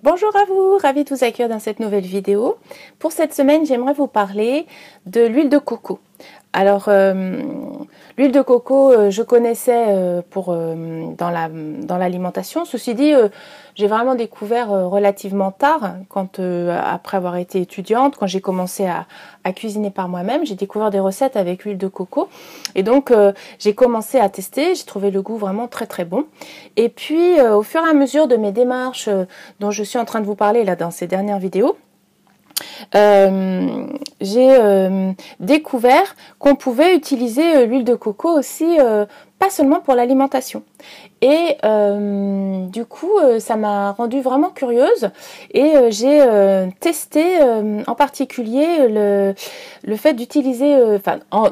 Bonjour à vous, ravie de vous accueillir dans cette nouvelle vidéo. Pour cette semaine, j'aimerais vous parler de l'huile de coco. Alors, l'huile de coco, je connaissais dans l'alimentation. Ceci dit, j'ai vraiment découvert relativement tard, après avoir été étudiante, quand j'ai commencé à cuisiner par moi-même. J'ai découvert des recettes avec l'huile de coco. Et donc, j'ai commencé à tester. J'ai trouvé le goût vraiment très très bon. Et puis, au fur et à mesure de mes démarches dont je suis en train de vous parler là dans ces dernières vidéos, j'ai découvert qu'on pouvait utiliser l'huile de coco aussi, pas seulement pour l'alimentation. Et du coup, ça m'a rendue vraiment curieuse et j'ai testé en particulier le fait d'utiliser,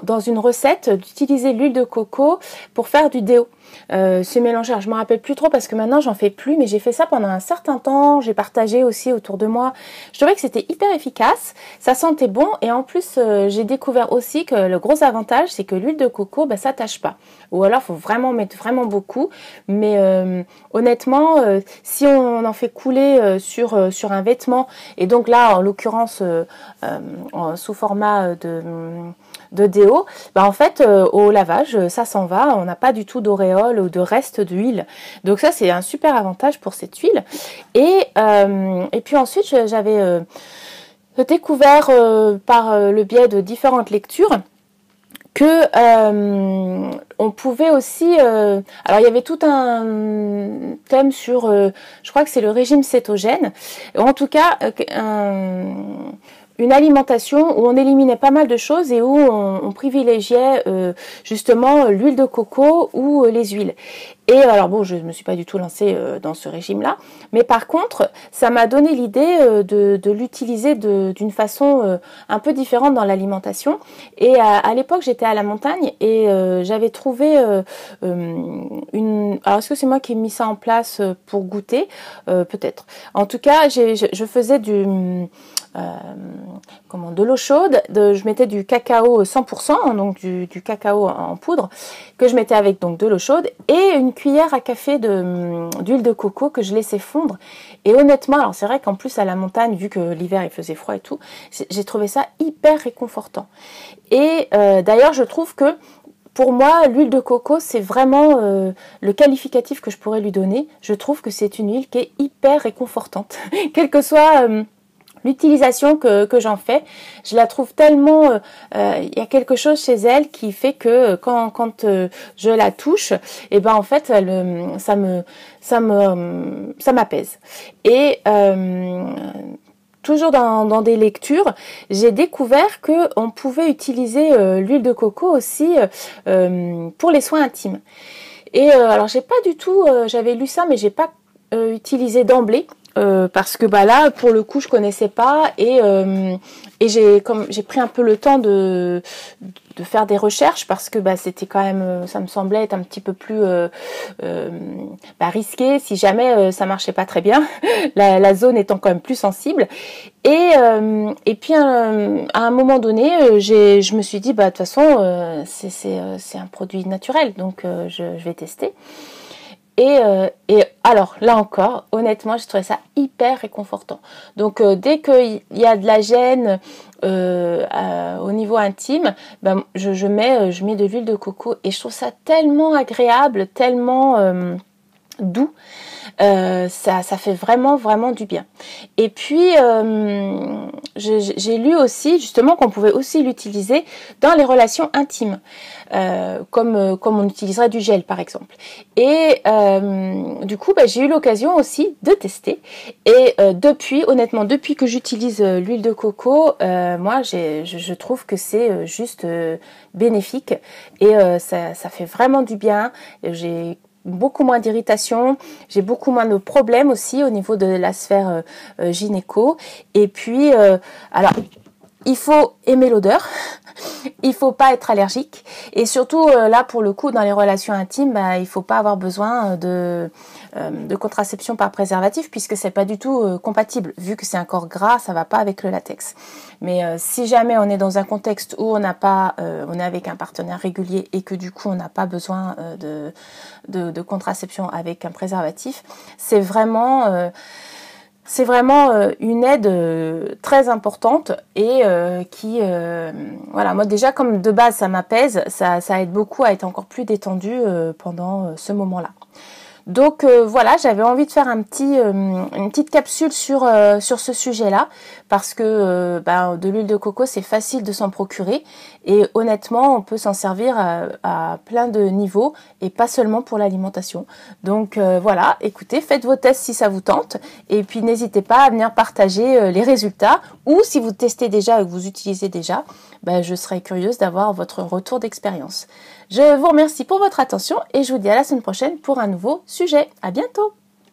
dans une recette, d'utiliser l'huile de coco pour faire du déo. Ce mélangeur, je me rappelle plus trop parce que maintenant j'en fais plus, mais j'ai fait ça pendant un certain temps, j'ai partagé aussi autour de moi. Je trouvais que c'était hyper efficace, ça sentait bon et en plus j'ai découvert aussi que le gros avantage c'est que l'huile de coco ça tâche pas. Ou alors faut vraiment mettre vraiment beaucoup, mais honnêtement si on en fait couler sur un vêtement, et donc là en l'occurrence sous format de déo, en fait au lavage ça s'en va, on n'a pas du tout d'auréole ou de reste d'huile, donc ça c'est un super avantage pour cette huile. Et puis ensuite j'avais découvert par le biais de différentes lectures que on pouvait aussi alors il y avait tout un thème sur je crois que c'est le régime cétogène, en tout cas une alimentation où on éliminait pas mal de choses et où on privilégiait justement l'huile de coco ou les huiles. Et alors bon, je ne me suis pas du tout lancée dans ce régime-là, mais par contre, ça m'a donné l'idée de l'utiliser d'une façon un peu différente dans l'alimentation. Et à l'époque, j'étais à la montagne et j'avais trouvé Alors, est-ce que c'est moi qui ai mis ça en place pour goûter? Peut-être. En tout cas, je faisais de l'eau chaude, je mettais du cacao 100%, donc du cacao en poudre, que je mettais avec donc de l'eau chaude et une cuillère à café d'huile de coco que je laissais fondre. Et honnêtement, alors c'est vrai qu'en plus à la montagne, vu que l'hiver il faisait froid et tout, j'ai trouvé ça hyper réconfortant. Et d'ailleurs, je trouve que pour moi, l'huile de coco, c'est vraiment le qualificatif que je pourrais lui donner. Je trouve que c'est une huile qui est hyper réconfortante, quel que soit l'utilisation que j'en fais. Je la trouve tellement, il y a quelque chose chez elle qui fait que quand je la touche, et en fait ça m'apaise. Et toujours dans des lectures, j'ai découvert que on pouvait utiliser l'huile de coco aussi pour les soins intimes. Et alors j'ai pas du tout, j'avais lu ça mais j'ai pas utilisé d'emblée. Parce que là pour le coup je connaissais pas et j'ai pris un peu le temps de faire des recherches parce que c'était quand même, ça me semblait être un petit peu plus risqué si jamais ça marchait pas très bien, la zone étant quand même plus sensible. Et puis à un moment donné je me suis dit de toute façon c'est un produit naturel, donc je vais tester. Et alors, là encore, honnêtement, j'ai trouvé ça hyper réconfortant. Donc, dès qu'il y a de la gêne au niveau intime, je mets de l'huile de coco et je trouve ça tellement agréable, tellement doux. Ça fait vraiment vraiment du bien. Et puis j'ai lu aussi justement qu'on pouvait aussi l'utiliser dans les relations intimes, comme on utiliserait du gel par exemple. Et du coup j'ai eu l'occasion aussi de tester et honnêtement depuis que j'utilise l'huile de coco, moi je trouve que c'est juste bénéfique et ça fait vraiment du bien. J'ai beaucoup moins d'irritation, j'ai beaucoup moins de problèmes aussi au niveau de la sphère gynéco. Et puis alors il faut aimer l'odeur, il faut pas être allergique et surtout là pour le coup dans les relations intimes, il faut pas avoir besoin de contraception par préservatif puisque c'est pas du tout compatible, vu que c'est un corps gras, ça va pas avec le latex. Mais si jamais on est dans un contexte où on est avec un partenaire régulier et que du coup on n'a pas besoin de contraception avec un préservatif, c'est vraiment C'est vraiment une aide très importante et voilà, moi déjà comme de base ça m'apaise, ça aide beaucoup à être encore plus détendue pendant ce moment-là. Donc voilà, j'avais envie de faire une petite capsule sur ce sujet-là parce que de l'huile de coco c'est facile de s'en procurer et honnêtement on peut s'en servir à plein de niveaux et pas seulement pour l'alimentation. Donc voilà, écoutez, faites vos tests si ça vous tente et puis n'hésitez pas à venir partager les résultats ou si vous testez déjà et que vous utilisez déjà, je serais curieuse d'avoir votre retour d'expérience. Je vous remercie pour votre attention et je vous dis à la semaine prochaine pour un nouveau sujet. À bientôt!